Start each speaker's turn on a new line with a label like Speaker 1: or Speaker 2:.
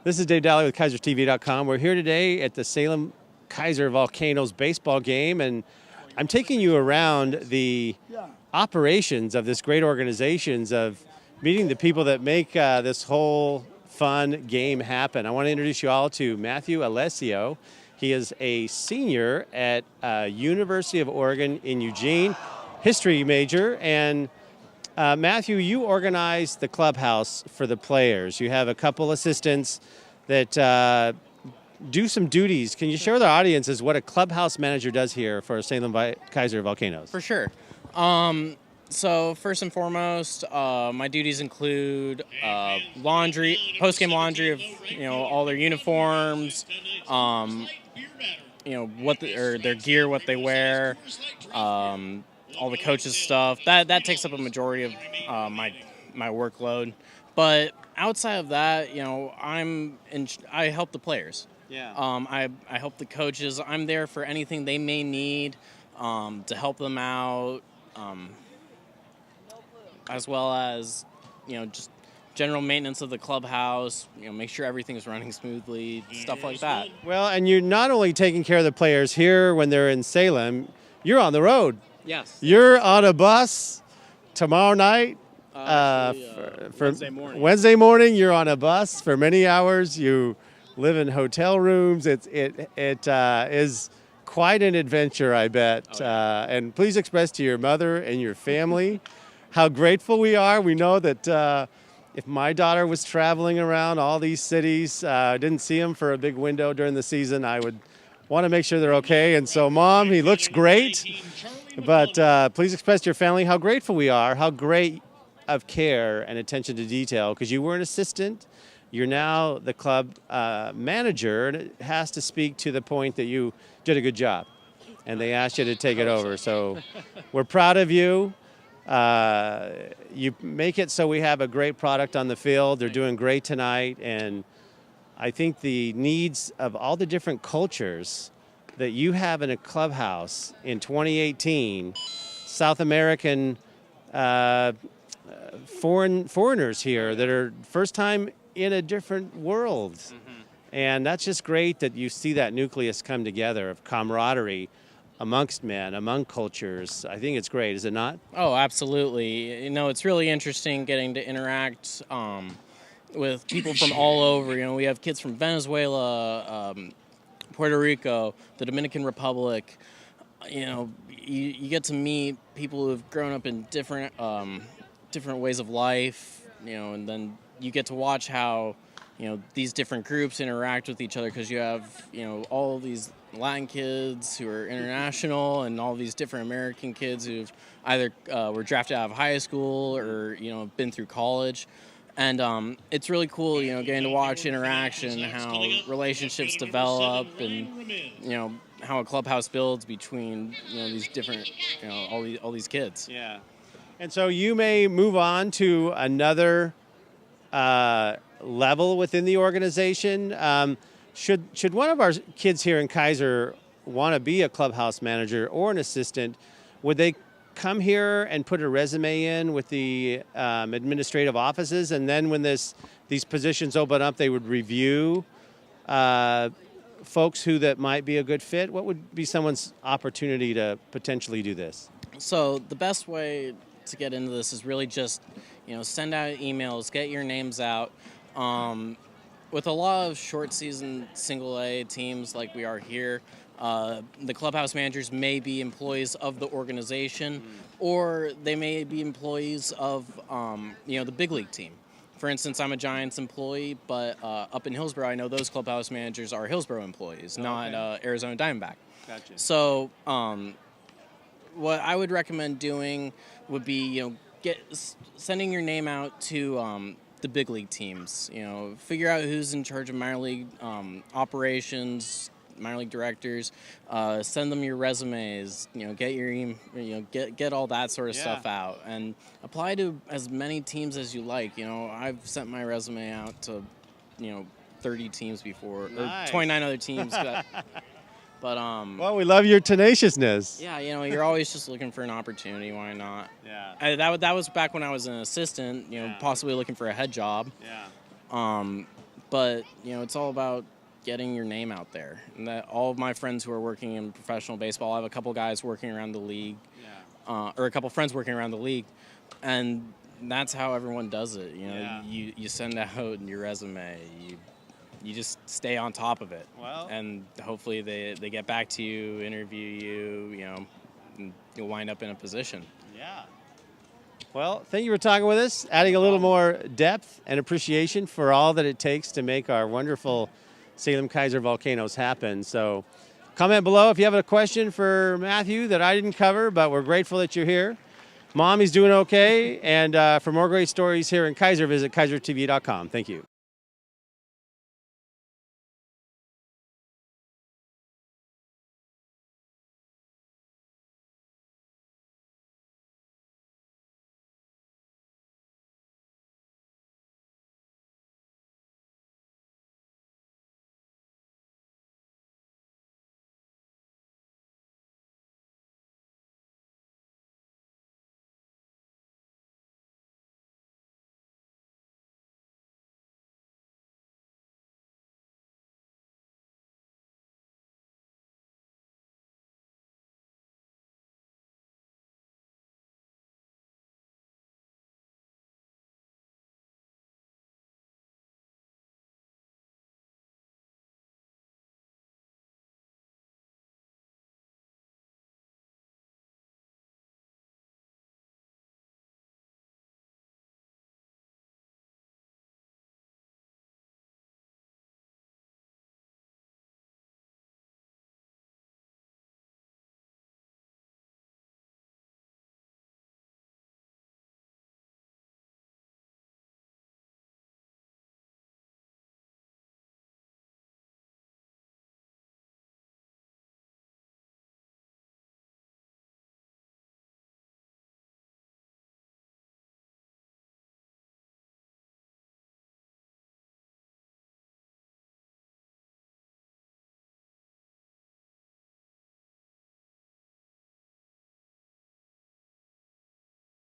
Speaker 1: This is Dave Daly with KeizerTV.com. We're here today at the Salem Keizer Volcanoes baseball game, and I'm taking you around the operations of this great organization, of meeting the people that make this whole fun game happen. I want to introduce you all to Mathew Alessio. He is a senior at University of Oregon in Eugene, history major, and Mathew, you organize the clubhouse for the players. You have a couple assistants that do some duties. Can you share with our audiences what a clubhouse manager does here for Salem Keizer Volcanoes?
Speaker 2: For sure. So first and foremost, my duties include laundry, post-game laundry of all their uniforms, their gear, what they wear. All the coaches' stuff. That takes up a majority of my workload. But outside of that, I help the players.
Speaker 1: Yeah.
Speaker 2: I help the coaches. I'm there for anything they may need to help them out, as well as just general maintenance of the clubhouse. Make sure everything is running smoothly, stuff like that.
Speaker 1: Well, and you're not only taking care of the players here when they're in Salem, you're on the road.
Speaker 2: Yes.
Speaker 1: You're on a bus tomorrow night.
Speaker 2: Wednesday morning.
Speaker 1: Wednesday morning, you're on a bus for many hours. You live in hotel rooms. It is quite an adventure, I bet.
Speaker 2: Oh, yeah.
Speaker 1: And please express to your mother and your family how grateful we are. We know that if my daughter was traveling around all these cities, didn't see them for a big window during the season, I would want to make sure they're okay. And so, Mom, he looks great. But please express to your family how grateful we are, how great of care and attention to detail, because you were an assistant. You're now the club manager, and it has to speak to the point that you did a good job, and they asked you to take it over. So we're proud of you. You make it so we have a great product on the field. They're doing great tonight, and I think the needs of all the different cultures that you have in a clubhouse in 2018, South American foreigners here that are first time in a different world. Mm-hmm. And that's just great that you see that nucleus come together of camaraderie amongst men, among cultures. I think it's great, is it not?
Speaker 2: Oh, absolutely. It's really interesting getting to interact with people from all over. We have kids from Venezuela, Puerto Rico, the Dominican Republic. You get to meet people who have grown up in different ways of life, and then you get to watch how, these different groups interact with each other, because you have, all of these Latin kids who are international and all these different American kids who've either were drafted out of high school or, been through college. And it's really cool, getting to watch interaction, how relationships develop, and, how a clubhouse builds between, these different, all these kids.
Speaker 1: Yeah. And so you may move on to another level within the organization. Should one of our kids here in Keizer want to be a clubhouse manager or an assistant, would they come here and put a resume in with the administrative offices, and then when these positions open up, they would review folks that might be a good fit? What would be someone's opportunity to potentially do this?
Speaker 2: So the best way to get into this is really just, send out emails, get your names out. With a lot of short season single A teams like we are here, the clubhouse managers may be employees of the organization, or they may be employees of the big league team. For instance, I'm a Giants employee, but up in Hillsborough, I know those clubhouse managers are Hillsborough employees, not Arizona Diamondback.
Speaker 1: Gotcha.
Speaker 2: So what I would recommend doing would be, sending your name out to the big league teams. Figure out who's in charge of minor league operations, minor league directors. Send them your resumes. Get your get all that sort of stuff out, and apply to as many teams as you like. I've sent my resume out to 30 teams before,
Speaker 1: nice.
Speaker 2: Or 29 other teams. But
Speaker 1: well, we love your tenaciousness.
Speaker 2: Yeah, you're always just looking for an opportunity. Why not?
Speaker 1: Yeah.
Speaker 2: That was back when I was an assistant. Possibly looking for a head job.
Speaker 1: Yeah.
Speaker 2: but it's all about getting your name out there. And that all of my friends who are working in professional baseball, I have a couple guys working around the league, or a couple friends working around the league, and that's how everyone does it. You send out your resume, you just stay on top of it, and hopefully they get back to you, interview you, and you'll wind up in a position.
Speaker 1: Yeah. Well, thank you for talking with us, adding a little more depth and appreciation for all that it takes to make our wonderful Salem-Keizer volcanoes happen. So comment below if you have a question for Mathew that I didn't cover, but we're grateful that you're here. Mommy's doing okay, and for more great stories here in Keizer, visit KeizerTV.com. Thank you.